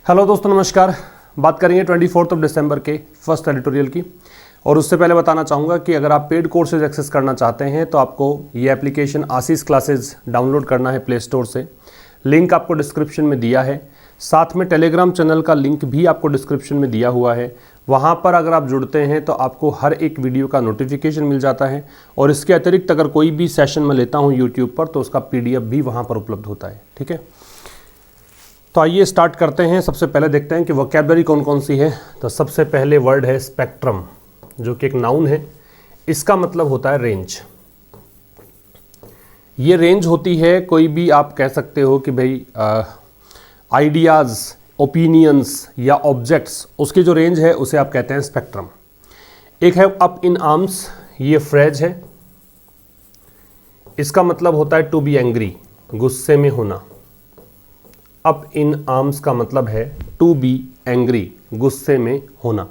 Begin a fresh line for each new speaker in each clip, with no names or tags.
Hello दोस्तों, नमस्कार। बात करेंगे 24 दिसंबर के फर्स्ट एडिटोरियल की। और उससे पहले बताना चाहूँगा कि अगर आप पेड कोर्सेज एक्सेस करना चाहते हैं तो आपको ये एप्लीकेशन आशीष क्लासेज डाउनलोड करना है प्ले स्टोर से। लिंक आपको डिस्क्रिप्शन में दिया है। साथ में टेलीग्राम चैनल का लिंक भी आपको डिस्क्रिप्शन में दिया हुआ है। वहाँ पर अगर आप जुड़ते हैं तो आपको हर एक वीडियो का नोटिफिकेशन मिल जाता है। और इसके अतिरिक्त अगर कोई भी सेशन मैं लेता हूँ यूट्यूब पर तो उसका PDF भी वहाँ पर उपलब्ध होता है। ठीक है, तो आइए स्टार्ट करते हैं। सबसे पहले देखते हैं कि वोकैबुलरी कौन कौन सी है। तो सबसे पहले वर्ड है स्पेक्ट्रम, जो कि एक नाउन है। इसका मतलब होता है रेंज। ये रेंज होती है, कोई भी आप कह सकते हो कि भाई आइडियाज़, ओपिनियंस या ऑब्जेक्ट्स, उसकी जो रेंज है उसे आप कहते हैं स्पेक्ट्रम। एक है अप इन आर्म्स, ये फ्रेज है। इसका मतलब होता है टू बी एंग्री, गुस्से में होना। अप इन आर्म्स का मतलब है टू बी एंग्री, गुस्से में होना।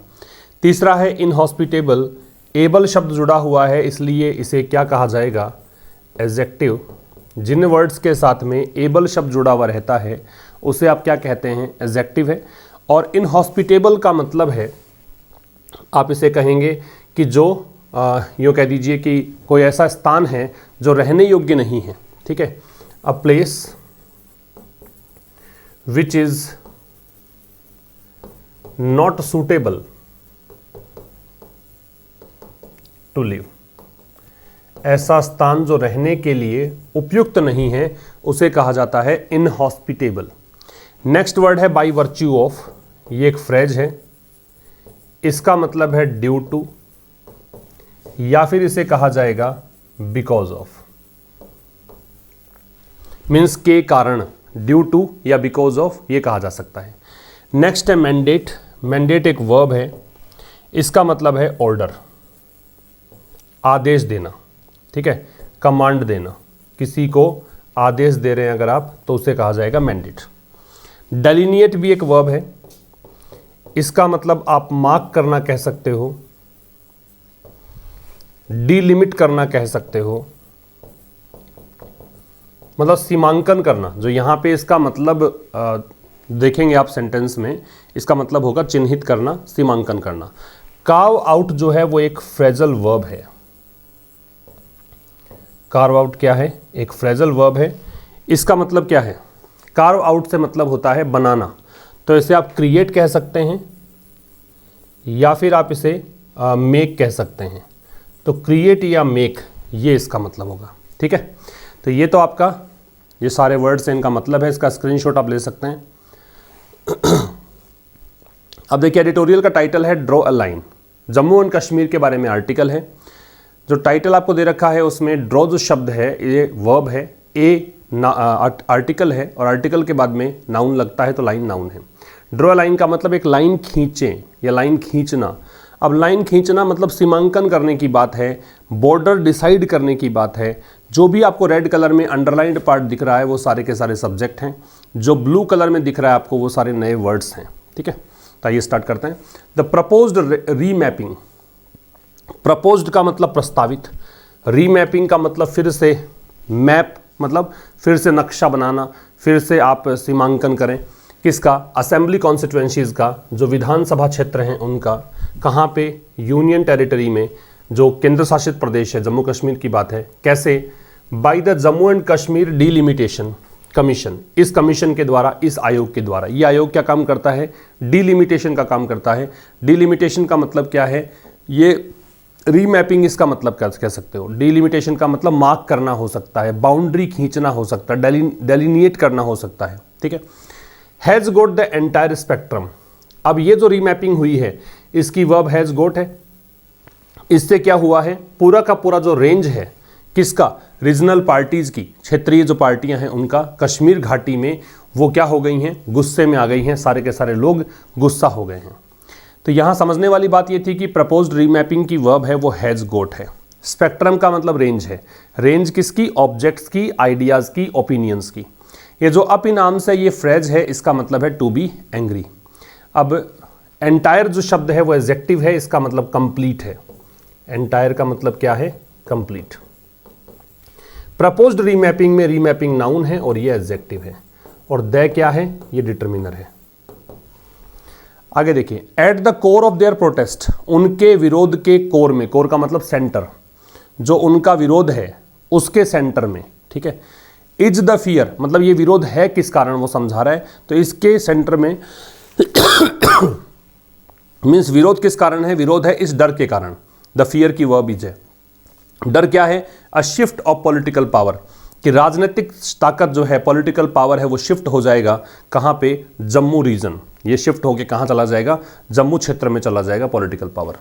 तीसरा है इनहॉस्पिटेबल। एबल शब्द जुड़ा हुआ है, इसलिए इसे क्या कहा जाएगा? एडजेक्टिव। जिन वर्ड्स के साथ में एबल शब्द जुड़ा हुआ रहता है उसे आप क्या कहते हैं? एडजेक्टिव है। और इनहॉस्पिटेबल का मतलब है, आप इसे कहेंगे कि जो यूँ कह दीजिए कि कोई ऐसा स्थान है जो रहने योग्य नहीं है। ठीक है, a place which is not suitable to live। ऐसा स्थान जो रहने के लिए उपयुक्त नहीं है उसे कहा जाता है इनहॉस्पिटेबल। नेक्स्ट वर्ड है बाय वर्च्यू ऑफ। ये एक फ्रेज है। इसका मतलब है ड्यू टू, या फिर इसे कहा जाएगा बिकॉज ऑफ, मीन्स के कारण। ड्यू टू या बिकॉज ऑफ ये कहा जा सकता है। नेक्स्ट है मैंडेट। मैंडेट एक वर्ब है। इसका मतलब है ऑर्डर, आदेश देना। ठीक है, कमांड देना। किसी को आदेश दे रहे हैं अगर आप तो उसे कहा जाएगा मैंडेट। डेलिनिएट भी एक वर्ब है। इसका मतलब आप मार्क करना कह सकते हो, डीलिमिट करना कह सकते हो, मतलब सीमांकन करना। जो यहाँ पे इसका मतलब देखेंगे आप सेंटेंस में, इसका मतलब होगा चिन्हित करना, सीमांकन करना। कार्व आउट जो है वो एक फ्रेजल वर्ब है। कार्व आउट क्या है? एक फ्रेजल वर्ब है। इसका मतलब क्या है? कार्व आउट से मतलब होता है बनाना। तो इसे आप क्रिएट कह सकते हैं या फिर आप इसे मेक कह सकते हैं। तो क्रिएट या मेक, ये इसका मतलब होगा। ठीक है, तो ये तो आपका ये सारे वर्ड्स हैं, इनका मतलब है। इसका स्क्रीनशॉट आप ले सकते हैं। अब देखिए, एडिटोरियल का टाइटल है draw a line. Jammu and Kashmir के बारे में आर्टिकल है। जो टाइटल आपको दे रखा है उसमें ड्रॉ जो शब्द है ये वर्ब है, आर्टिकल है, और आर्टिकल के बाद में नाउन लगता है तो लाइन नाउन है। ड्रॉ अ लाइन का मतलब एक लाइन खींचें या लाइन खींचना। अब लाइन खींचना मतलब सीमांकन करने की बात है, बॉर्डर डिसाइड करने की बात है। जो भी आपको रेड कलर में अंडरलाइंड पार्ट दिख रहा है वो सारे के सारे सब्जेक्ट हैं। जो ब्लू कलर में दिख रहा है आपको वो सारे नए वर्ड्स हैं। ठीक है, तो आइए स्टार्ट करते हैं। The proposed remapping. प्रपोज्ड का मतलब प्रस्तावित, रीमैपिंग का मतलब फिर से, मैप मतलब फिर से नक्शा बनाना, फिर से आप सीमांकन करें। किसका? असेंबली कॉन्स्टिट्यूएंसीज का, जो विधानसभा क्षेत्र हैं उनका। कहाँ पे? यूनियन टेरिटरी में, जो केंद्र शासित प्रदेश है, जम्मू कश्मीर की बात है। कैसे? By the Jammu and Kashmir delimitation commission. इस कमीशन के द्वारा, इस आयोग के द्वारा। ये आयोग क्या काम करता है? डिलिमिटेशन का काम करता है। डिलिमिटेशन का मतलब क्या है? ये रीमैपिंग इसका मतलब क्या कह सकते हो? डिलिमिटेशन का मतलब मार्क करना हो सकता है, बाउंड्री खींचना हो सकता है, डेलिनिएट करना हो सकता है। ठीक है, has goat the entire spectrum. अब ये जो रीमैपिंग हुई है इसकी वर्ब हैज़ गोट है। इससे क्या हुआ है? पूरा का पूरा जो रेंज है किसका? रीजनल पार्टीज की, क्षेत्रीय जो पार्टियां हैं उनका, कश्मीर घाटी में वो क्या हो गई हैं? गुस्से में आ गई हैं। सारे के सारे लोग गुस्सा हो गए हैं। तो यहां समझने वाली बात ये थी कि प्रपोज्ड रीमैपिंग की वर्ब है वो हैज़ गोट है। स्पेक्ट्रम का मतलब रेंज है। रेंज किसकी? ऑब्जेक्ट्स की, आइडियाज की, ओपिनियंस की। ये जो अप इन आर्म्स है ये फ्रेज है, इसका मतलब है टू बी एंग्री। अब एंटायर जो शब्द है वो एडजेक्टिव है, इसका मतलब कंप्लीट है। एंटायर का मतलब क्या है? कंप्लीट। प्रपोज्ड रीमैपिंग में रीमैपिंग नाउन है और ये एडजेक्टिव है। और द क्या है? ये डिटर्मिनर है। आगे देखिए, at the core of their protest, उनके विरोध के कोर में, कोर का मतलब सेंटर, जो उनका विरोध है उसके सेंटर में, ठीक है। इज द फियर, मतलब ये विरोध है किस कारण वो समझा रहा है, तो इसके सेंटर में मीन्स विरोध किस कारण है, विरोध है इस डर के कारण। द फियर की वर्ब इज है। डर क्या है, अ शिफ्ट ऑफ पॉलिटिकल पावर, कि राजनीतिक ताकत जो है, पॉलिटिकल पावर है, वो शिफ्ट हो जाएगा कहाँ पे, जम्मू रीजन। ये शिफ्ट होके कहाँ चला जाएगा, जम्मू क्षेत्र में चला जाएगा पॉलिटिकल पावर।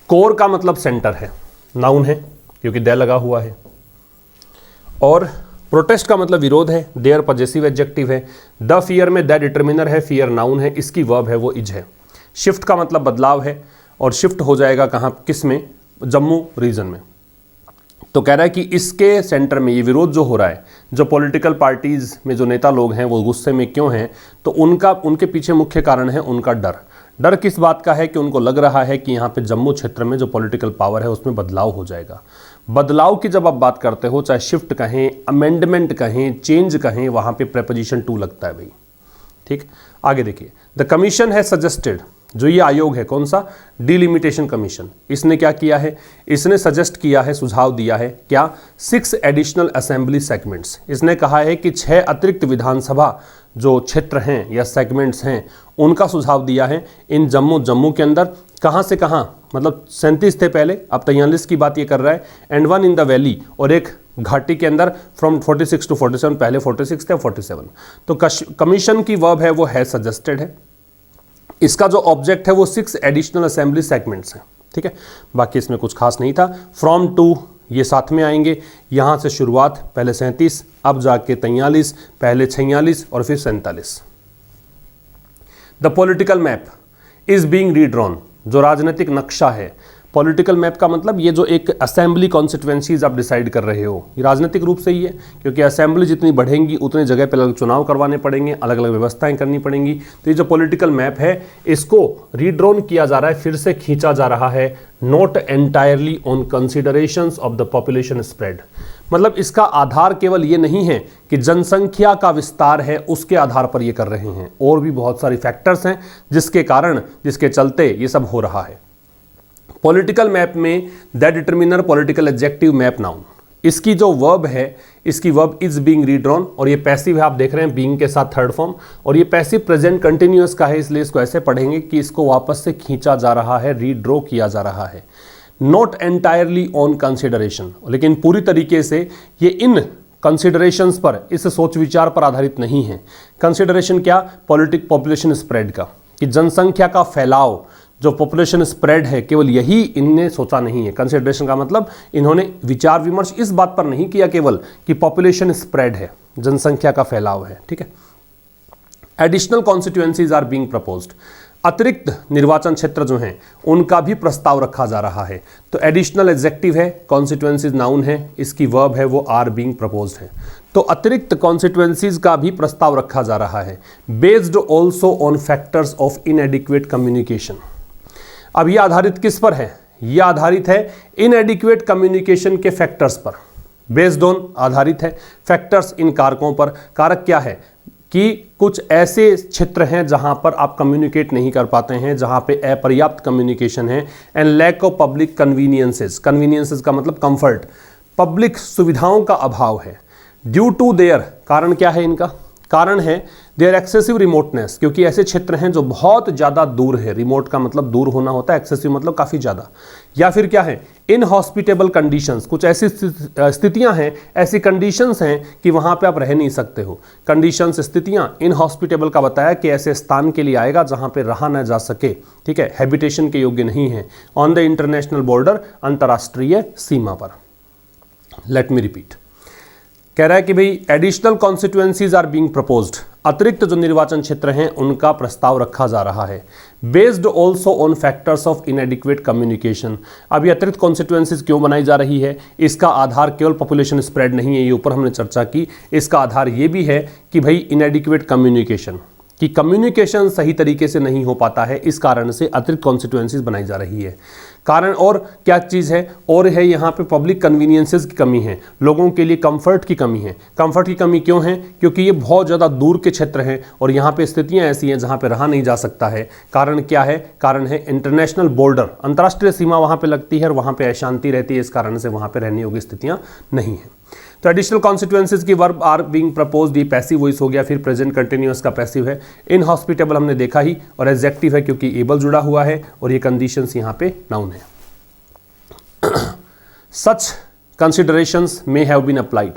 कोर का मतलब सेंटर है, नाउन है क्योंकि दे लगा हुआ है, और प्रोटेस्ट का मतलब विरोध है, देयर पजेसिव एडजेक्टिव है। द फियर में द डिटर्मिनर है, फियर नाउन है, इसकी वर्ब है वो इज है। शिफ्ट का मतलब बदलाव है, और शिफ्ट हो जाएगा कहाँ, किस में, जम्मू रीजन में। तो कह रहा है कि इसके सेंटर में ये विरोध जो हो रहा है, जो पॉलिटिकल पार्टीज में जो नेता लोग हैं वो गुस्से में क्यों हैं, तो उनके पीछे मुख्य कारण है उनका डर। डर किस बात का है, कि उनको लग रहा है कि यहाँ पे जम्मू क्षेत्र में जो पॉलिटिकल पावर है उसमें बदलाव हो जाएगा। बदलाव की जब आप बात करते हो, चाहे शिफ्ट कहें, अमेंडमेंट कहें, चेंज कहें, वहाँ पे प्रेपोजिशन टू लगता है भाई, ठीक। आगे देखिए, द कमीशन है सजेस्टेड, जो ये आयोग है कौन सा, डिलिमिटेशन कमीशन, इसने क्या किया है, इसने सजेस्ट किया है, सुझाव दिया है क्या, 6 एडिशनल असेंबली सेगमेंट्स। इसने कहा है कि 6 अतिरिक्त विधानसभा जो क्षेत्र हैं या सेगमेंट्स हैं उनका सुझाव दिया है इन जम्मू के अंदर। कहाँ से कहाँ, मतलब 37 थे पहले, अब 43 की बात ये कर रहा है, एंड 1 इन द वैली, और एक घाटी के अंदर फ्रॉम 46 टू 47, पहले 46 थे 47। तो कमीशन की वर्ब है वो है सजेस्टेड है। इसका जो ऑब्जेक्ट है वो 6 एडिशनल असेंबली सेगमेंट्स हैं, ठीक है। बाकी इसमें कुछ खास नहीं था। फ्रॉम टू ये साथ में आएंगे, यहाँ से शुरुआत, पहले 37, अब जाके 43, पहले 46 और फिर 47। The political map is being redrawn, जो राजनीतिक नक्शा है। पॉलिटिकल मैप का मतलब ये जो एक असेंबली कॉन्स्टिट्यूएंसीज आप डिसाइड कर रहे हो, ये राजनीतिक रूप से ही है, क्योंकि असेंबली जितनी बढ़ेंगी उतने जगह पे अलग चुनाव करवाने पड़ेंगे, अलग अलग व्यवस्थाएं करनी पड़ेंगी। तो ये जो पॉलिटिकल मैप है इसको रीड्रॉन किया जा रहा है, फिर से खींचा जा रहा है, not entirely on considerations of the population spread. मतलब इसका आधार केवल ये नहीं है कि जनसंख्या का विस्तार है उसके आधार पर ये कर रहे हैं, और भी बहुत सारी फैक्टर्स हैं जिसके चलते ये सब हो रहा है। पॉलिटिकल मैप में the determiner political adjective map noun, इसकी जो वर्ब है, इसकी वर्ब इज बीइंग रीड्रॉन, और ये पैसिव है, आप देख रहे हैं बीइंग के साथ थर्ड फॉर्म, और ये पैसिव प्रेजेंट कंटिन्यूअस का है, इसलिए इसको ऐसे पढ़ेंगे कि इसको वापस से खींचा जा रहा है, रीड्रॉ किया जा रहा है। नॉट एंटायरली ऑन कंसिडरेशन, लेकिन पूरी तरीके से ये इन कंसिडरेशंस पर, इस सोच विचार पर आधारित नहीं है। कंसिडरेशन क्या, पॉपुलेशन स्प्रेड का, कि जनसंख्या का फैलाव, जो पॉपुलेशन स्प्रेड है, केवल यही इनने सोचा नहीं है। कंसिडरेशन का मतलब इन्होंने विचार विमर्श इस बात पर नहीं किया केवल कि पॉपुलेशन स्प्रेड है, जनसंख्या का फैलाव है, ठीक है। Additional constituencies are being proposed, अतिरिक्त निर्वाचन क्षेत्र जो हैं उनका भी प्रस्ताव रखा जा रहा है। तो एडिशनल एडजेक्टिव है, कॉन्स्टिट्यूएंसीज नाउन है, इसकी वर्ब है वो आर बीइंग प्रपोज्ड है। तो अतिरिक्त कॉन्स्टिट्यूएंसीज का भी प्रस्ताव रखा जा रहा है, based also on factors of इनएडिक्वेट communication. अब ये आधारित किस पर है, ये आधारित है इनएडिक्वेट कम्युनिकेशन के फैक्टर्स पर। बेस्ड ऑन आधारित है, फैक्टर्स इन कारकों पर। कारक क्या है, कि कुछ ऐसे क्षेत्र हैं जहां पर आप कम्युनिकेट नहीं कर पाते हैं, जहां पे अपर्याप्त कम्युनिकेशन है, and lack of public conveniences, conveniences का मतलब कंफर्ट, पब्लिक सुविधाओं का अभाव है। ड्यू टू देयर, कारण क्या है इनका, कारण है देयर एक्सेसिव रिमोटनेस, क्योंकि ऐसे क्षेत्र हैं जो बहुत ज़्यादा दूर है। रिमोट का मतलब दूर होना होता है, एक्सेसिव मतलब काफ़ी ज़्यादा। या फिर क्या है, इनहॉस्पिटेबल कंडीशंस, कुछ ऐसी स्थितियां हैं, ऐसी कंडीशंस हैं कि वहाँ पे आप रह नहीं सकते हो। कंडीशंस, स्थितियां, इनहॉस्पिटेबल का बताया कि ऐसे स्थान के लिए आएगा जहाँ पे रहा न जा सके, ठीक है, हैबिटेशन के योग्य नहीं है, ऑन द इंटरनेशनल बॉर्डर, अंतर्राष्ट्रीय सीमा पर। लेट मी रिपीट, कह रहा है कि भाई additional constituencies are being proposed, अतिरिक्त जो निर्वाचन क्षेत्र हैं उनका प्रस्ताव रखा जा रहा है, based also on factors of इनएडिक्वेट communication. अब ये अतिरिक्त कॉन्स्टिट्यूएंसीज क्यों बनाई जा रही है, इसका आधार केवल पॉपुलेशन स्प्रेड नहीं है, ये ऊपर हमने चर्चा की। इसका आधार ये भी है कि भाई इनएडिक्वेट कम्युनिकेशन, कि कम्युनिकेशन सही तरीके से नहीं हो पाता है, इस कारण से अतिरिक्त कॉन्स्टिट्यूएंसीज बनाई जा रही है। कारण और क्या चीज़ है, और है यहाँ पे पब्लिक कन्वीनियंसेस की कमी है, लोगों के लिए कंफर्ट की कमी है। कंफर्ट की कमी क्यों है? क्योंकि ये बहुत ज़्यादा दूर के क्षेत्र हैं और यहाँ पे स्थितियाँ ऐसी हैं जहाँ पे रहा नहीं जा सकता है। कारण क्या है? कारण है इंटरनेशनल बॉर्डर, अंतर्राष्ट्रीय सीमा वहाँ पे लगती है और वहाँ पे अशांति रहती है, इस कारण से वहाँ पे रहने योग्य स्थितियाँ नहीं है। तो एडिशनल कॉन्स्टिट्यूएंसीज की वर्ब आर बीइंग प्रपोज्ड, ये पैसिव वॉइस हो गया। फिर प्रेजेंट कंटिन्यूअस का पैसिव है। इनहॉस्पिटेबल हमने देखा ही, और एडजेक्टिव है क्योंकि एबल जुड़ा हुआ है और ये कंडीशंस यहाँ पे नाउन है। Such considerations may have been applied,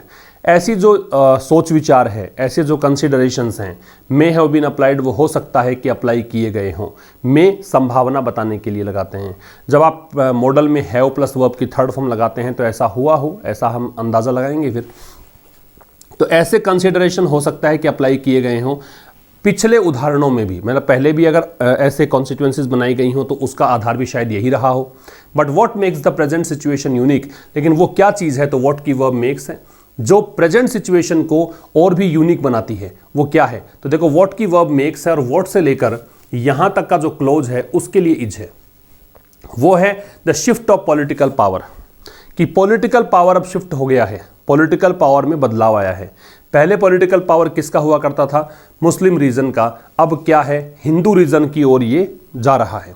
ऐसी जो सोच विचार है, ऐसे जो कंसिडरेशंस हैं, मे हैव बीन अप्लाइड, वो हो सकता है कि अप्लाई किए गए हों। मे संभावना बताने के लिए लगाते हैं। जब आप मॉडल में हैव प्लस वर्ब की थर्ड फॉर्म लगाते हैं तो ऐसा हुआ हो, ऐसा हम अंदाज़ा लगाएंगे। फिर तो ऐसे कंसिडरेशन हो सकता है कि अप्लाई किए गए हों। पिछले उदाहरणों में भी, मतलब पहले भी अगर ऐसे कॉन्स्टिट्यूएंसीज बनाई गई हों तो उसका आधार भी शायद यही रहा हो। But what makes the present situation unique, लेकिन वो क्या चीज़ है? तो व्हाट की वर्ब मेक्स है, जो प्रेजेंट सिचुएशन को और भी यूनिक बनाती है, वो क्या है? तो देखो व्हाट की वर्ब मेक्स है और व्हाट से लेकर यहां तक का जो क्लोज है उसके लिए इज है। वो है the shift of political power, कि पॉलिटिकल पावर अब शिफ्ट हो गया है, पॉलिटिकल पावर में बदलाव आया है। पहले पॉलिटिकल पावर किसका हुआ करता था? मुस्लिम रीजन का। अब क्या है? हिंदू रीजन की ओर ये जा रहा है।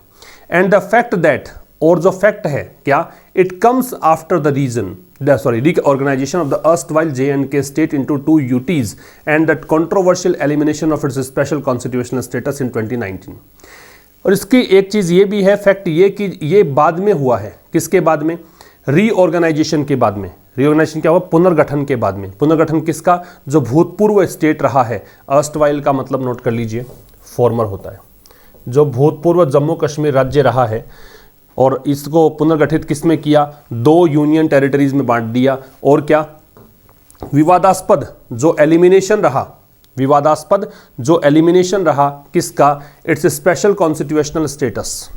एंड द फैक्ट दैट, और जो फैक्ट है क्या, it comes after the region reorganization of the erstwhile J&K state into 2 UTs and the controversial elimination of its special constitutional status in 2019। और इसकी एक चीज़ ये भी है, फैक्ट ये कि ये बाद में हुआ है। किसके बाद में? रीऑर्गेनाइजेशन के बाद में। रीऑर्गेनाइजेशन क्या हुआ? पुनर्गठन के बाद में। पुनर्गठन किसका? जो भूतपूर्व स्टेट रहा है। erstwhile का मतलब नोट कर लीजिए, फॉर्मर होता है। जो भूतपूर्व जम्मू कश्मीर राज्य रहा है और इसको पुनर्गठित किसमें किया? 2 यूनियन टेरिटरीज में बांट दिया। और क्या? विवादास्पद जो एलिमिनेशन रहा, विवादास्पद जो एलिमिनेशन रहा किसका? इट्स स्पेशल कॉन्स्टिट्यूशनल स्टेटस,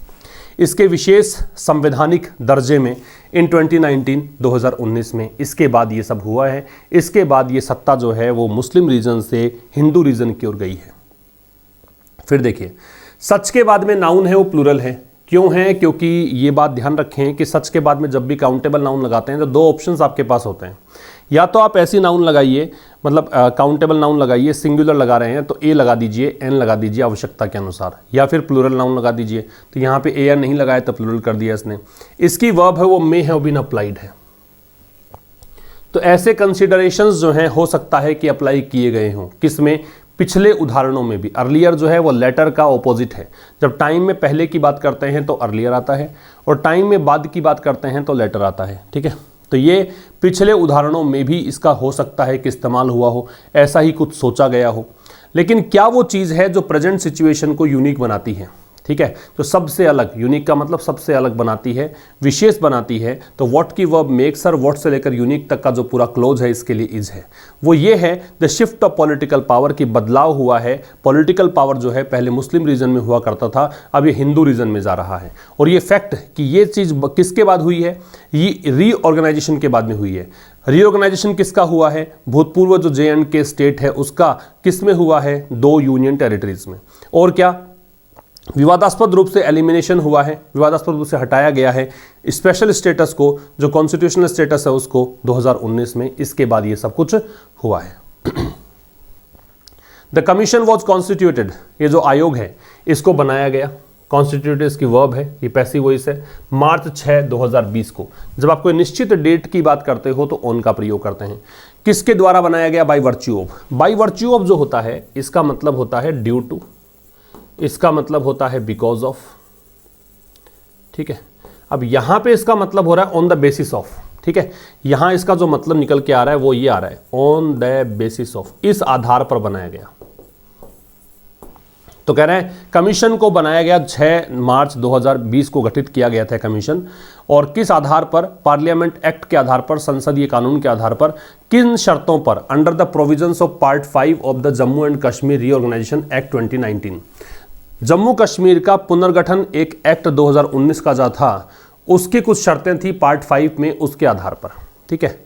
इसके विशेष संवैधानिक दर्जे में इन 2019 में। इसके बाद ये सब हुआ है। इसके बाद ये सत्ता जो है वो मुस्लिम रीजन से हिंदू रीजन की ओर गई है। फिर देखिए, सच के बाद में नाउन है वो प्लूरल है। क्यों है? क्योंकि ये बात ध्यान रखें कि सच के बाद में जब भी काउंटेबल नाउन लगाते हैं तो 2 ऑप्शंस आपके पास होते हैं। या तो आप ऐसी नाउन लगाइए, मतलब काउंटेबल नाउन लगाइए, सिंगुलर लगा रहे हैं तो ए लगा दीजिए, एन लगा दीजिए आवश्यकता के अनुसार, या फिर प्लूरल नाउन लगा दीजिए। तो यहाँ पे ए एन नहीं लगाया तो प्लूरल कर दिया इसने। इसकी वर्ब है वो मे हैव बीन अप्लाइड है। तो ऐसे कंसिडरेशंस जो हैं हो सकता है कि अप्लाई किए गए हों। किसमें? पिछले उदाहरणों में भी। अर्लियर जो है वो लेटर का ऑपोजिट है। जब टाइम में पहले की बात करते हैं तो अर्लियर आता है और टाइम में बाद की बात करते हैं तो लेटर आता है। ठीक है, तो ये पिछले उदाहरणों में भी इसका हो सकता है कि इस्तेमाल हुआ हो, ऐसा ही कुछ सोचा गया हो। लेकिन क्या वो चीज़ है जो प्रेजेंट सिचुएशन को यूनिक बनाती है? ठीक है, तो सबसे अलग, यूनिक का मतलब सबसे अलग बनाती है, विशेष बनाती है। तो व्हाट की वर्ब मेक्स और व्हाट से लेकर यूनिक तक का जो पूरा क्लोज है इसके लिए इज है। वो ये है the shift of political power, की बदलाव हुआ है। पॉलिटिकल पावर जो है पहले मुस्लिम रीजन में हुआ करता था, अब ये हिंदू रीजन में जा रहा है। और ये फैक्ट कि ये चीज़ किसके बाद हुई है? ये रीऑर्गेनाइजेशन के बाद में हुई है। रीऑर्गेनाइजेशन किसका हुआ है? भूतपूर्व जो J&K स्टेट है उसका। किस में हुआ है? 2 यूनियन टेरिटरीज में। और क्या? विवादास्पद रूप से एलिमिनेशन हुआ है, विवादास्पद रूप से हटाया गया है स्पेशल स्टेटस को, जो कॉन्स्टिट्यूशनल स्टेटस है उसको 2019 में। इसके बाद ये सब कुछ हुआ है। द कमीशन वॉज कॉन्स्टिट्यूटेड, ये जो आयोग है इसको बनाया गया। कॉन्स्टिट्यूटेड इसकी वर्ब है, ये पैसिव वॉइस है। मार्च 6, 2020 को। जब आप कोई निश्चित डेट की बात करते हो तो ऑन का प्रयोग करते हैं। किसके द्वारा बनाया गया? By virtue of. By virtue of जो होता है इसका मतलब होता है ड्यू टू, इसका मतलब होता है बिकॉज ऑफ। ठीक है, अब यहां पे इसका मतलब हो रहा है ऑन द बेसिस ऑफ। ठीक है, यहां इसका जो मतलब निकल के आ रहा है वो ये आ रहा है, ऑन द बेसिस ऑफ, इस आधार पर बनाया गया। तो कह रहे हैं कमीशन को बनाया गया 6 मार्च 2020 को गठित किया गया था कमीशन। और किस आधार पर? पार्लियामेंट एक्ट के आधार पर, संसदीय कानून के आधार पर। किन शर्तों पर? Under the provisions of part 5 of the Jammu and Kashmir reorganization act 2019। Jammu Kashmir का पुनर्गठन एक एक्ट 2019 का जो था उसकी कुछ शर्तें थी पार्ट 5 में, उसके आधार पर। ठीक है,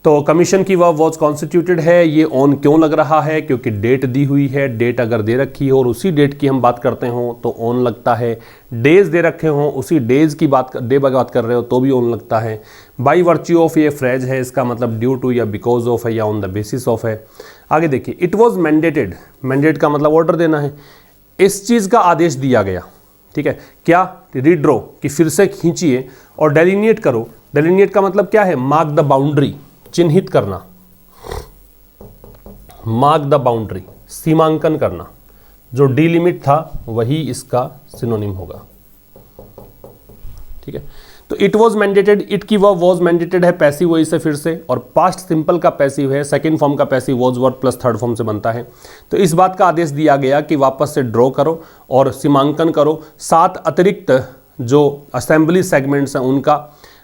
तो कमीशन की वर्ब वॉज कॉन्स्टिट्यूटेड है, ये ऑन क्यों लग रहा है, क्योंकि डेट दी हुई है, डेट अगर दे रखी हो और उसी डेट की हम बात करते हो तो ऑन लगता है, डेज दे रखे हों उसी डेज की डे बात कर रहे हो तो भी ऑन लगता है। बाई वर्च्यू ऑफ ये फ्रेज है, इसका मतलब ड्यू टू या बिकॉज ऑफ है या ऑन द बेसिस ऑफ है। आगे देखिए, इट वॉज मैंडेटेड, मैंडेट का मतलब ऑर्डर देना है, इस चीज़ का आदेश दिया गया, ठीक है, क्या, रीड्रॉ कि फिर से खींचिए, और डेलिनिएट करो, डेलिनिएट का मतलब क्या है, मार्क द बाउंड्री, चिन्हित करना, मार्क द बाउंड्री, सीमांकन करना, जो डिलिमिट था वही इसका सिनोनिम होगा, ठीक है। तो इट वॉज मैंडेटेड, इट की वर्ब वॉज मैंडेटेड है, पैसिव वही से फिर से, और पास्ट सिंपल का पैसिव है, सेकंड फॉर्म का passive was verb plus third form से बनता है। तो इस बात का आदेश दिया गया कि वापस से ड्रॉ करो और सीमांकन करो 7 अतिरिक्त जो असेंबली सेगमेंट्स हैं उनका,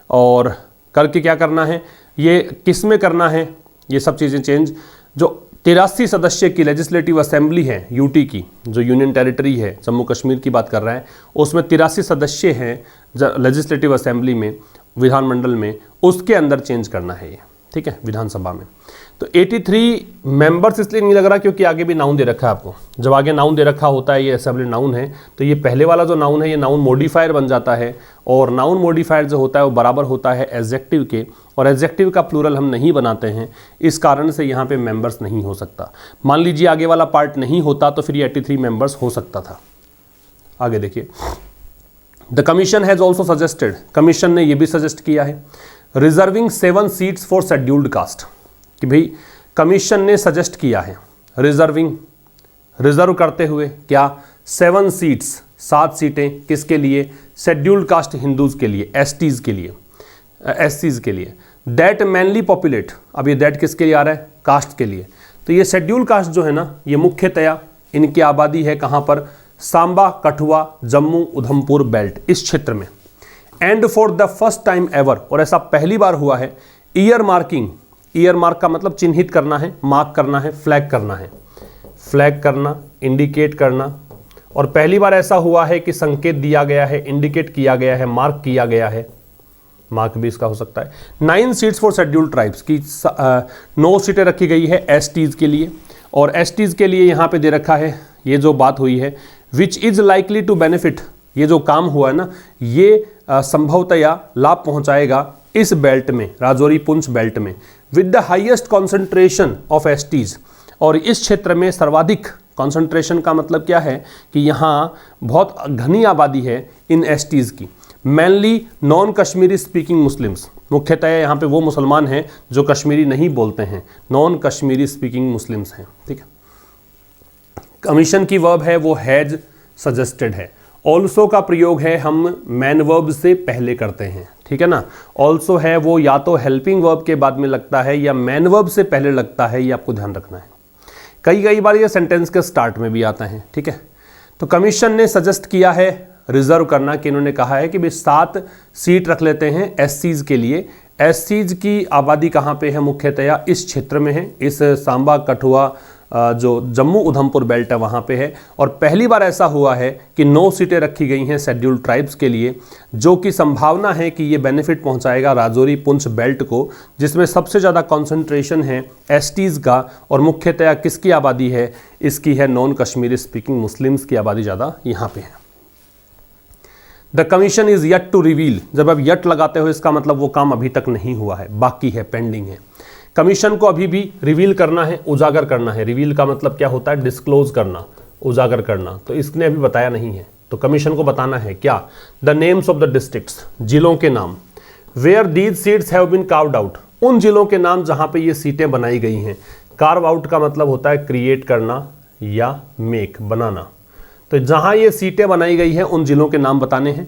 और करके क्या करना है, ये किस में करना है, ये सब चीज़ें चेंज। जो 83 सदस्य की लेजिस्लेटिव असेंबली है यूटी की, जो यूनियन टेरिटरी है, जम्मू कश्मीर की बात कर रहा है, उसमें 83 सदस्य हैं लेजिस्लेटिव असेंबली में, विधानमंडल में, उसके अंदर चेंज करना है ये, ठीक है, विधानसभा में। तो 83 मेंबर्स इसलिए नहीं लग रहा क्योंकि आगे भी नाउन दे रखा है आपको, जब आगे नाउन दे रखा होता है, ये असेंबली नाउन है, तो ये पहले वाला जो नाउन है ये नाउन मॉडिफायर बन जाता है, और नाउन मॉडिफायर जो होता है वो बराबर होता है एडजेक्टिव के, और एडजेक्टिव का प्लूरल हम नहीं बनाते हैं, इस कारण से यहाँ पे मेंबर्स नहीं हो सकता। मान लीजिए आगे वाला पार्ट नहीं होता तो फिर ये 83 मेंबर्स हो सकता था। आगे देखिए, the commission has also suggested, commission ने ये भी सजेस्ट किया है, reserving 7 seats for scheduled caste, कि भाई कमीशन ने सजेस्ट किया है रिजर्विंग, रिजर्व करते हुए क्या, 7 सीट्स, 7 सीटें किसके लिए, शेड्यूल्ड कास्ट हिंदूज के लिए, एसटीज के लिए, एससीज के लिए, दैट मैनली पॉपुलेट, अब ये दैट किसके लिए आ रहा है, कास्ट के लिए। तो ये शेड्यूल्ड कास्ट जो है ना, ये मुख्यतया इनकी आबादी है कहाँ पर, सांबा, कठुआ, जम्मू, उधमपुर बेल्ट, इस क्षेत्र में। And for the first time ever, और ऐसा पहली बार हुआ है, ईयर मार्किंग, ईयर मार्क का मतलब चिन्हित करना है, मार्क करना है, फ्लैग करना है, फ्लैग करना, इंडिकेट करना, और पहली बार ऐसा हुआ है कि संकेत दिया गया है, इंडिकेट किया गया है, मार्क किया गया है, मार्क भी इसका हो सकता है। 9 सीट्स फॉर शेड्यूल्ड ट्राइब्स की 9 सीटें रखी गई है एसटीज के लिए, और एसटीज के लिए यहाँ पे दे रखा है, ये जो बात हुई है, which is likely to benefit, ये जो काम हुआ है ना, ये संभवतया लाभ पहुँचाएगा इस बेल्ट में, राजौरी पुंछ बेल्ट में, with the highest concentration of STs, और इस क्षेत्र में सर्वाधिक, कॉन्सेंट्रेशन का मतलब क्या है कि यहाँ बहुत घनी आबादी है इन एसटीज की, mainly non Kashmiri speaking Muslims, मुख्यतः यहाँ पे वो मुसलमान हैं जो कश्मीरी नहीं बोलते हैं, नॉन कश्मीरी स्पीकिंग मुस्लिम्स हैं, ठीक है। कमीशन की वर्ब है वो हैज सजेस्टेड है, ऑल्सो का प्रयोग है हम मैन वर्ब से पहले करते हैं, ठीक है ना। ऑल्सो है वो या तो हेल्पिंग वर्ब के बाद में लगता है या मैन वर्ब से पहले लगता है, ये आपको ध्यान रखना है। कई बार ये सेंटेंस के स्टार्ट में भी आता है, ठीक है। तो कमीशन ने सजेस्ट किया है रिजर्व करना, कि इन्होंने कहा है कि भाई 7 सीट रख लेते हैं एससीज के लिए। एससीज की आबादी कहाँ पे है, मुख्यतया इस क्षेत्र में है, इस सांबा, कठुआ, जो जम्मू उधमपुर बेल्ट है वहाँ पे है, और पहली बार ऐसा हुआ है कि 9 सीटें रखी गई हैं शेड्यूल्ड ट्राइब्स के लिए, जो कि संभावना है कि ये बेनिफिट पहुँचाएगा राजौरी पुंछ बेल्ट को, जिसमें सबसे ज़्यादा कॉन्सेंट्रेशन है एसटीज़ का, और मुख्यतया किसकी आबादी है, इसकी है नॉन कश्मीरी स्पीकिंग मुस्लिम्स की आबादी ज़्यादा यहाँ पे है। The commission is yet to reveal, जब आप येट लगाते हो इसका मतलब वो काम अभी तक नहीं हुआ है, बाकी है, पेंडिंग है। कमीशन को अभी भी रिवील करना है, उजागर करना है। रिवील का मतलब क्या होता है, डिस्क्लोज करना, उजागर करना, तो इसने अभी बताया नहीं है, तो कमीशन को बताना है क्या, the names of the districts, जिलों के नाम, where these seats have been carved out, उन जिलों के नाम जहाँ पे ये सीटें बनाई गई हैं। कार्व आउट का मतलब होता है क्रिएट करना या मेक, बनाना, तो जहाँ ये सीटें बनाई गई हैं उन जिलों के नाम बताने हैं।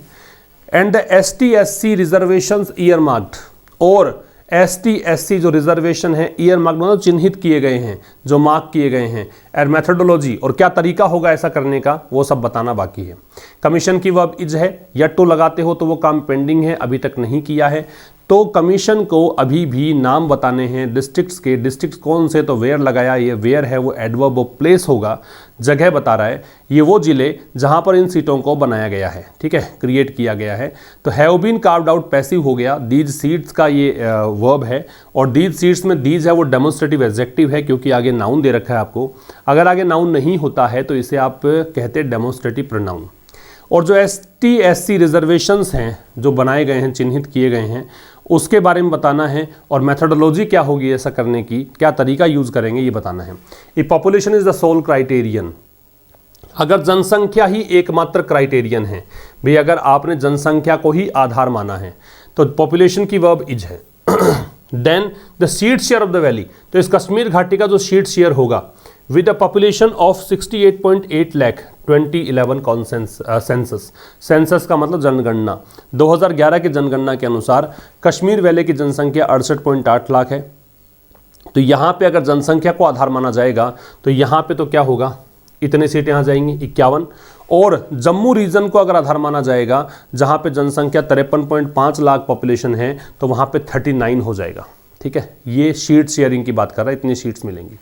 And the ST SC reservations year marked, और एसटी एससी जो रिजर्वेशन है ईयर मार्क मतलब चिन्हित किए गए हैं, जो मार्क किए गए हैं। एंड मेथोडोलॉजी, और क्या तरीका होगा ऐसा करने का, वो सब बताना बाकी है। कमीशन की वर्ब इज है, या टू लगाते हो तो वो काम पेंडिंग है, अभी तक नहीं किया है। तो कमीशन को अभी भी नाम बताने हैं डिस्ट्रिक्ट्स के। डिस्ट्रिक्ट्स कौन से, तो वेयर लगाया, ये वेयर है वो एडवर्ब ऑफ प्लेस होगा, जगह बता रहा है। ये वो जिले जहां पर इन सीटों को बनाया गया है, ठीक है, क्रिएट किया गया है। तो have been carved out passive हो गया, दीज सीट्स का ये वर्ब है, और दीज सीट्स में दीज है वो डेमोन्स्ट्रेटिव एडजेक्टिव है क्योंकि आगे नाउन दे रखा है आपको। अगर आगे नाउन नहीं होता है तो इसे आप कहते हैं डेमोन्स्ट्रेटिव प्रोनाउन। और जो ST SC रिजर्वेशंस हैं जो बनाए गए हैं, चिन्हित किए गए हैं, उसके बारे में बताना है, और मेथोडोलॉजी क्या होगी ऐसा करने की, क्या तरीका यूज करेंगे ये बताना है। A population is the sole criterion, अगर जनसंख्या ही एकमात्र क्राइटेरियन है भाई, अगर आपने जनसंख्या को ही आधार माना है तो पॉपुलेशन की वर्ब इज है। Then the seat share of the valley, तो इस कश्मीर घाटी का जो सीट शेयर होगा with a population of 68.8 lakh 2011 census, census का मतलब जनगणना, 2011 की जनगणना के अनुसार कश्मीर वैली की जनसंख्या 68.8 लाख है। तो यहाँ पे अगर जनसंख्या को आधार माना जाएगा तो यहाँ पे तो क्या होगा, इतने सीटें यहाँ जाएंगी 51, और जम्मू रीजन को अगर आधार माना जाएगा जहाँ पे जनसंख्या 53.5 लाख पॉपुलेशन है तो वहाँ पे 39 हो जाएगा, ठीक है। ये सीट शेयरिंग की बात कर रहा है, इतनी सीट्स मिलेंगी।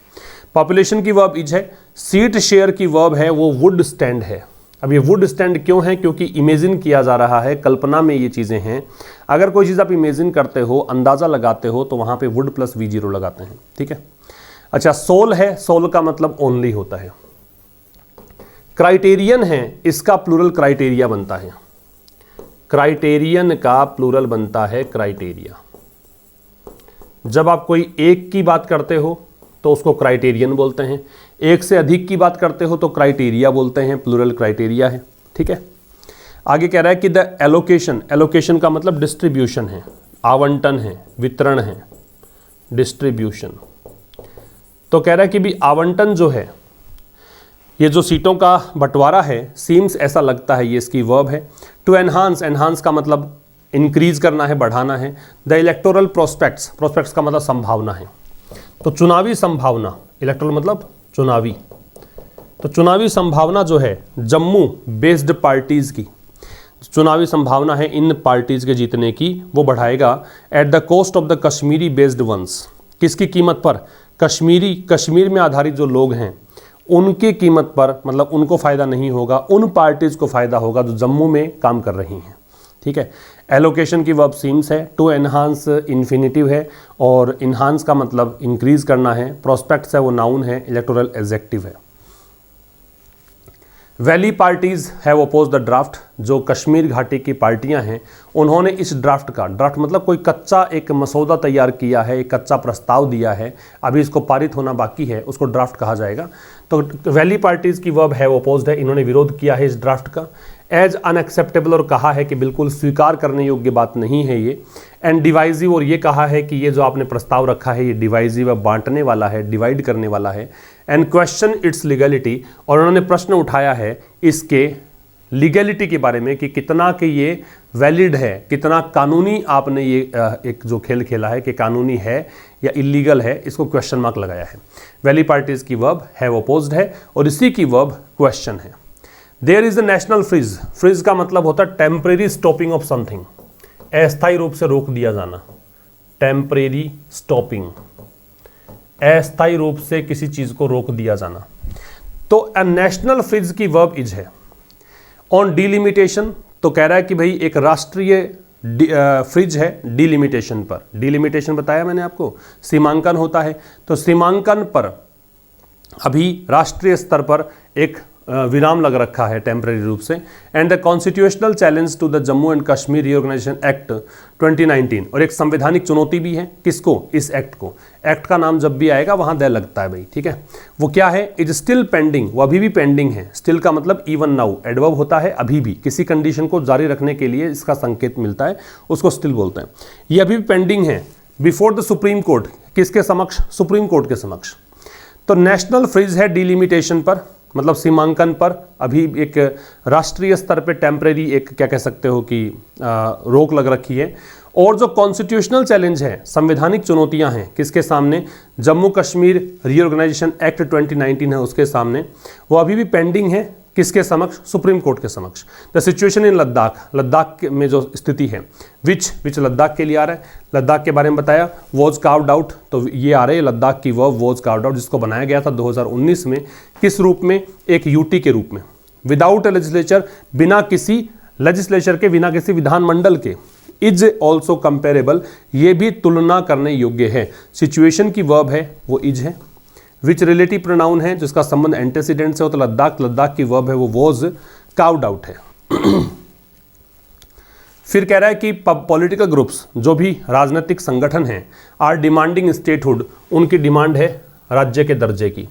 पॉपुलेशन की वर्ब इज है, सीट शेयर की वर्ब है वो वुड स्टैंड है। अब ये वुड स्टैंड क्यों है, क्योंकि इमेजिन किया जा रहा है, कल्पना में ये चीज़ें हैं। अगर कोई चीज़ आप इमेजिन करते हो, अंदाज़ा लगाते हो, तो वहाँ पे वुड प्लस V0 लगाते हैं, ठीक है। अच्छा, सोल है, सोल का मतलब ओनली होता है। क्राइटेरियन है, इसका प्लूरल क्राइटेरिया बनता है, क्राइटेरियन का प्लूरल बनता है क्राइटेरिया। जब आप कोई एक की बात करते हो तो उसको क्राइटेरियन बोलते हैं, एक से अधिक की बात करते हो तो क्राइटेरिया बोलते हैं, प्लूरल क्राइटेरिया है, ठीक है। आगे कह रहा है कि द एलोकेशन, एलोकेशन का मतलब डिस्ट्रीब्यूशन है, आवंटन है, वितरण है, डिस्ट्रीब्यूशन। तो कह रहा है कि भी आवंटन जो है, ये जो सीटों का बंटवारा है, सीम्स ऐसा लगता है, ये इसकी वर्ब है। टू एनहांस, एनहांस का मतलब इंक्रीज करना है, बढ़ाना है। द इलेक्टोरल प्रोस्पेक्ट्स, प्रोस्पेक्ट्स का मतलब संभावना है, तो चुनावी संभावना, इलेक्टोरल मतलब चुनावी, तो चुनावी संभावना जो है जम्मू बेस्ड पार्टीज की, चुनावी संभावना है इन पार्टीज के जीतने की, वो बढ़ाएगा। At the cost of the Kashmiri based ones, किसकी कीमत पर, कश्मीर में आधारित जो लोग हैं उनकी कीमत पर, मतलब उनको फ़ायदा नहीं होगा, उन पार्टीज़ को फ़ायदा होगा जो जम्मू में काम कर रही हैं, ठीक है। एलोकेशन की वर्ब सीम्स है, टू एनहांस इन्फिनिटिव है, और इन्हांस का मतलब इंक्रीज करना है। प्रोस्पेक्ट्स है वो नाउन है, इलेक्टोरल एडजेक्टिव है। Valley parties have oppose the draft, जो कश्मीर घाटी की पार्टियां हैं उन्होंने इस ड्राफ्ट का, ड्राफ्ट मतलब कोई कच्चा एक मसौदा तैयार किया है, एक कच्चा प्रस्ताव दिया है, अभी इसको पारित होना बाकी है, उसको ड्राफ्ट कहा जाएगा। तो वैली पार्टीज की वर्ब हैव अपोज्ड है, इन्होंने विरोध किया है इस ड्राफ्ट का। एज अनएक्सेप्टेबल, और कहा है कि बिल्कुल स्वीकार करने योग्य बात नहीं है ये। एंड डिवाइजिव, और ये कहा है कि ये जो आपने प्रस्ताव रखा है ये डिवाइजिव है, बांटने वाला है, डिवाइड करने वाला है। एंड क्वेश्चन इट्स लीगलिटी, और उन्होंने प्रश्न उठाया है इसके लीगलिटी के बारे में कि कितना कि ये वैलिड है, कितना कानूनी आपने ये एक जो खेल खेला है कि कानूनी है या इलीगल है, इसको क्वेश्चन मार्क लगाया है। वैली पार्टीज की वर्ब हैव अपोज्ड है, और इसी की वर्ब क्वेश्चन है। There is a national freeze, freeze का मतलब होता है टेम्परेरी स्टॉपिंग ऑफ समथिंग, अस्थायी रूप से रोक दिया जाना, टेम्परेरी स्टॉपिंग, अस्थायी रूप से किसी चीज को रोक दिया जाना। तो अ नेशनल फ्रीज की वर्ब इज है। ऑन डिलिमिटेशन, तो कह रहा है कि भाई एक राष्ट्रीय फ्रिज है डिलिमिटेशन पर, डिलिमिटेशन बताया मैंने आपको, सीमांकन होता है, तो सीमांकन पर अभी राष्ट्रीय स्तर पर एक विराम लग रखा है टेम्परेरी रूप से। And the constitutional challenge to the Jammu and Kashmir reorganization act 2019, और एक संवैधानिक चुनौती भी है, किसको, इस एक्ट को। एक्ट का नाम जब भी आएगा वहां दे लगता है भाई, ठीक है। वो क्या है, इज स्टिल पेंडिंग, वो अभी भी पेंडिंग है। स्टिल का मतलब इवन नाउ, एडवर्ब होता है अभी भी, किसी कंडीशन को जारी रखने के लिए इसका संकेत मिलता है, उसको स्टिल बोलते हैं। ये अभी भी पेंडिंग है बिफोर द सुप्रीम कोर्ट, किसके समक्ष, सुप्रीम कोर्ट के समक्ष। तो नेशनल फ्रीज है डिलिमिटेशन पर, मतलब सीमांकन पर अभी एक राष्ट्रीय स्तर पे टेम्परेरी एक क्या कह सकते हो कि रोक लग रखी है। और जो कॉन्स्टिट्यूशनल चैलेंज है, संवैधानिक चुनौतियां हैं, किसके सामने, जम्मू कश्मीर रीऑर्गेनाइजेशन एक्ट 2019 है उसके सामने, वो अभी भी पेंडिंग है। किसके समक्ष? सुप्रीम कोर्ट के समक्ष। The situation in Ladakh, Ladakh में जो स्थिति है, विच लद्दाख के लिए आ रहा है, लद्दाख के बारे में बताया। वॉज कार्व्ड आउट, तो ये आ रहे हैं लद्दाख की वर्ब वॉज कार्व्ड आउट, जिसको बनाया गया था 2019 में। किस रूप में? एक यूटी के रूप में। विदाउट ए लेजिस्लेचर, बिना किसी लेजिस्लेचर के, बिना किसी विधानमंडल के। इज ऑल्सो कंपेरेबल, ये भी तुलना करने योग्य है। सिचुएशन की वर्ब है वो इज है। विच रिलेटिव प्रोनाउन है जिसका संबंध एंटेसिडेंट से हो, तो लद्दाख की वर्ब है वो वॉज कार्व्ड आउट है। फिर कह रहा है कि पॉलिटिकल ग्रुप्स, जो भी राजनीतिक संगठन हैं, आर डिमांडिंग स्टेटहुड, उनकी डिमांड है राज्य के दर्जे की।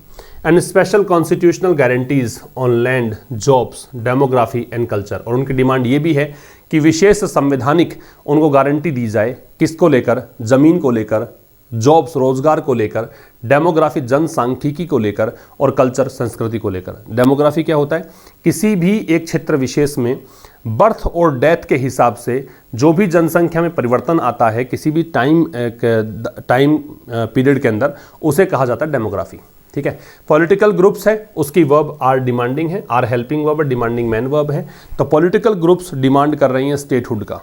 And special constitutional guarantees on land, jobs, demography and culture, और उनकी डिमांड ये भी है कि विशेष संवैधानिक उनको गारंटी दी जाए। किसको लेकर? जमीन को लेकर, जॉब्स रोजगार को लेकर, डेमोग्राफी जनसांख्यिकी को लेकर, और कल्चर संस्कृति को लेकर। डेमोग्राफी क्या होता है? किसी भी एक क्षेत्र विशेष में बर्थ और डेथ के हिसाब से जो भी जनसंख्या में परिवर्तन आता है किसी भी टाइम पीरियड के अंदर, उसे कहा जाता है डेमोग्राफी। ठीक है। पॉलिटिकल ग्रुप्स है, उसकी वर्ब आर डिमांडिंग है, are helping verb, demanding main verb है। तो पॉलिटिकल ग्रुप्स डिमांड कर रही हैं स्टेटहुड का,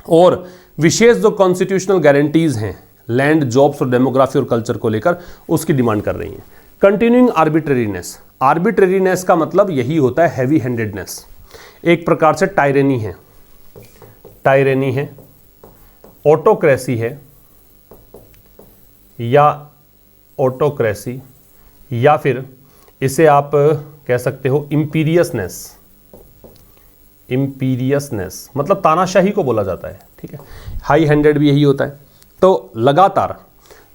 और विशेष जो कॉन्स्टिट्यूशनल गारंटीज हैं लैंड, जॉब्स और डेमोग्राफी और कल्चर को लेकर, उसकी डिमांड कर रही हैं। कंटिन्यूइंग आर्बिट्रेरीनेस, आर्बिट्रेरीनेस का मतलब यही होता है हैवी हैंडेडनेस, एक प्रकार से टायरेनी है, टायरेनी है, ऑटोक्रेसी है, या ऑटोक्रेसी, या फिर इसे आप कह सकते हो इंपीरियसनेस, इंपीरियसनेस मतलब तानाशाही को बोला जाता है। ठीक है। हाई हैंडेड भी यही होता है। तो लगातार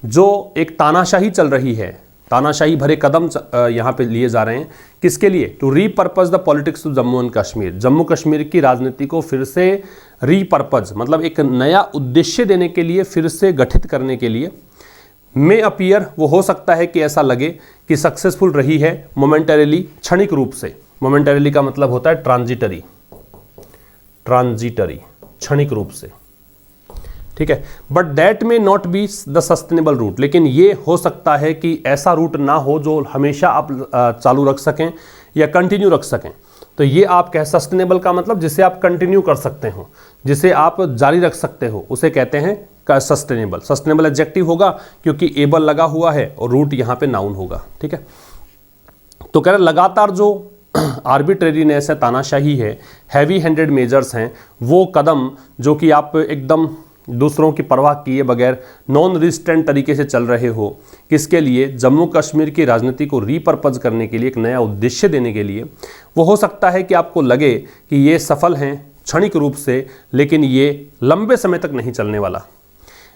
जो एक तानाशाही चल रही है, तानाशाही भरे कदम यहाँ पे लिए जा रहे हैं, किसके लिए? To repurpose the politics to Jammu and Kashmir, Jammu Kashmir की राजनीति को फिर से रीपर्पज मतलब एक नया उद्देश्य देने के लिए, फिर से गठित करने के लिए। मे अपीयर, वो हो सकता है कि ऐसा लगे कि सक्सेसफुल रही है मोमेंटरीली, क्षणिक रूप से। मोमेंटरीली का मतलब होता है ट्रांजिटरी, ट्रांजिटरी क्षणिक रूप से। ठीक है। But that may not be the sustainable route, लेकिन ये हो सकता है कि ऐसा रूट ना हो जो हमेशा आप चालू रख सकें या कंटिन्यू रख सकें। तो ये आप कह, सस्टेनेबल का मतलब जिसे आप कंटिन्यू कर सकते हो, जिसे आप जारी रख सकते हो, उसे कहते हैं का सस्टेनेबल। सस्टेनेबल एडजेक्टिव होगा क्योंकि एबल लगा हुआ है और रूट यहाँ पे नाउन होगा। ठीक है। तो कह रहे लगातार जो आर्बिट्रेरीनेस है, तानाशाही है, हैवी हैंडेड मेजर्स हैं, वो कदम जो कि आप एकदम दूसरों की परवाह किए बगैर नॉन रेजिस्टेंट तरीके से चल रहे हो, किसके लिए? जम्मू कश्मीर की राजनीति को रीपर्पज करने के लिए, एक नया उद्देश्य देने के लिए। वो हो सकता है कि आपको लगे कि ये सफल हैं क्षणिक रूप से, लेकिन ये लंबे समय तक नहीं चलने वाला।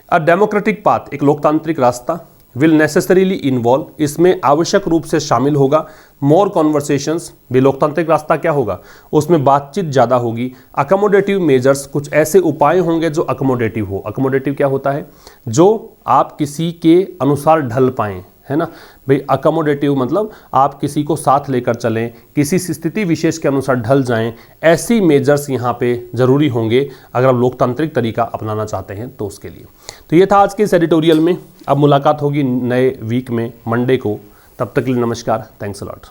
अ डेमोक्रेटिक पाथ, एक लोकतांत्रिक रास्ता, विल नेसेसरीली इन्वॉल्व, इसमें आवश्यक रूप से शामिल होगा मोर कॉन्वर्सेशंस, भी लोकतांत्रिक रास्ता क्या होगा? उसमें बातचीत ज़्यादा होगी। अकोमोडेटिव मेजर्स, कुछ ऐसे उपाय होंगे जो अकोमोडेटिव हो। अकोमोडेटिव क्या होता है? जो आप किसी के अनुसार ढल पाएँ, है ना भाई। अकोमोडेटिव मतलब आप किसी को साथ लेकर चलें, किसी स्थिति विशेष के अनुसार ढल जाएं, ऐसी मेजर्स यहाँ पे ज़रूरी होंगे अगर आप लोकतांत्रिक तरीका अपनाना चाहते हैं तो उसके लिए। तो ये था आज के इस एडिटोरियल में। अब मुलाकात होगी नए वीक में, मंडे को। तब तक के लिए नमस्कार, थैंक्स अ लॉट।